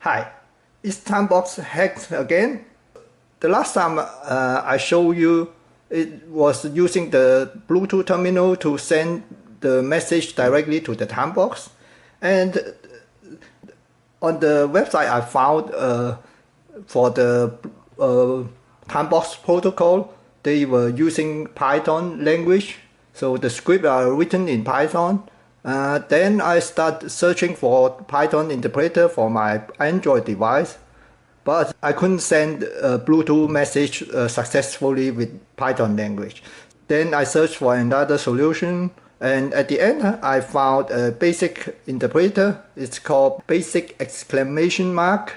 Hi, it's Timebox Hacks again. The last time I showed you, it was using the Bluetooth terminal to send the message directly to the Timebox. And on the website I found for the Timebox protocol, they were using Python language. So the scripts are written in Python. Then I start searching for Python interpreter for my Android device, but I couldn't send a Bluetooth message successfully with Python language. Then I searched for another solution, and at the end I found a basic interpreter. It's called basic exclamation mark.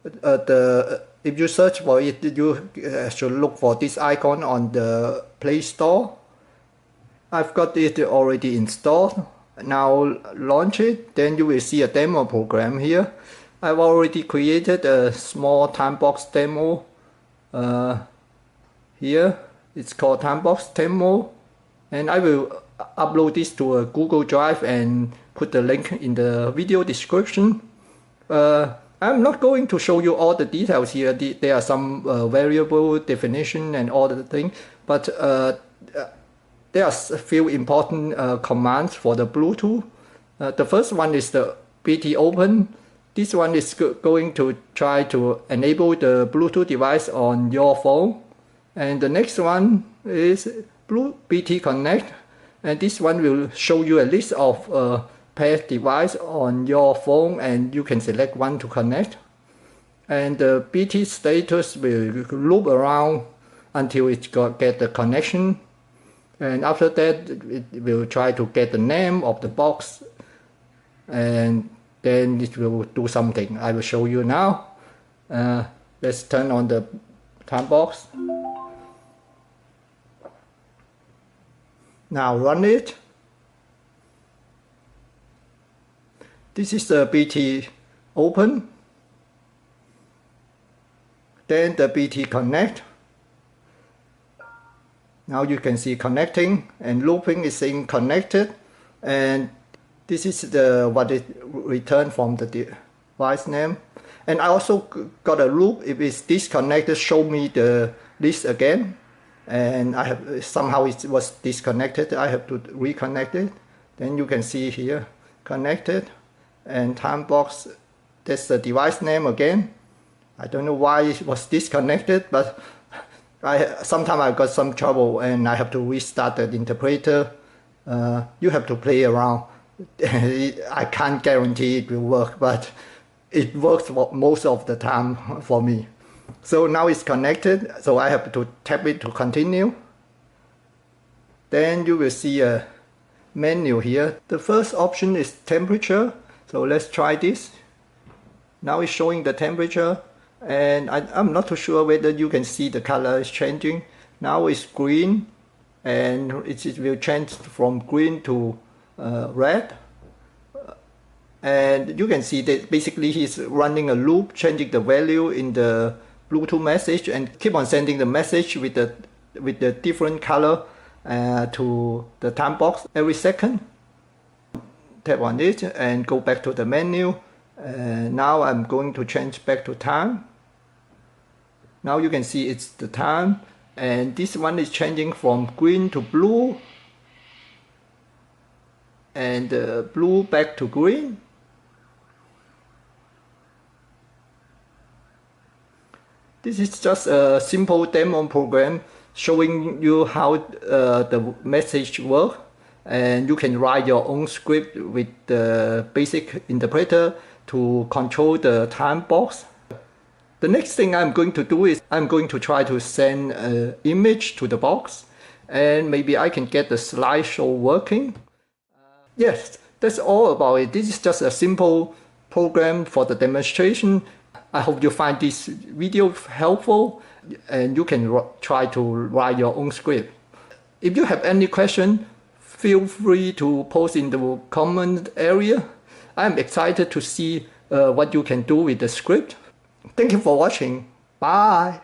If you search for it, you should look for this icon on the Play Store. I've got it already installed. Now launch it, then you will see a demo program here. I've already created a small Timebox demo here. It's called Timebox demo, and I will upload this to a Google Drive and put the link in the video description. I'm not going to show you all the details here. There are some variable definition and all the things, but there are a few important commands for the Bluetooth. The first one is the BT open. This one is going to try to enable the Bluetooth device on your phone. And the next one is BT connect. And this one will show you a list of paired devices on your phone, and you can select one to connect. And the BT status will loop around until it get the connection. And after that, it will try to get the name of the box, and then it will do something. I will show you now. Let's turn on the Timebox. Now run it. This is the BT open. Then the BT connect. Now you can see connecting and looping is saying connected, and this is what it returned from the device name. And I also got a loop. If it's disconnected, show me the list again. And I have somehow it was disconnected. I have to reconnect it. Then you can see here connected and Timebox. That's the device name again. I don't know why it was disconnected, but sometimes I got some trouble and I have to restart the interpreter. You have to play around. I can't guarantee it will work, but it works for most of the time for me. So now it's connected, so I have to tap it to continue. Then you will see a menu here. The first option is temperature, so let's try this. Now it's showing the temperature. And I'm not too sure whether you can see the color is changing. Now it's green, and it will change from green to red. And you can see that basically he's running a loop, changing the value in the Bluetooth message, and keep on sending the message with the different color to the Timebox every second. Tap on it and go back to the menu. Now I'm going to change back to time. Now you can see it's the time, and this one is changing from green to blue, and blue back to green. This is just a simple demo program showing you how the message works, and you can write your own script with the basic interpreter to control the Timebox. The next thing I'm going to do is I'm going to try to send an image to the box, and maybe I can get the slideshow working. Yes, that's all about it. This is just a simple program for the demonstration. I hope you find this video helpful, and you can try to write your own script. If you have any question, feel free to post in the comment area. I'm excited to see what you can do with the script. Thank you for watching. Bye.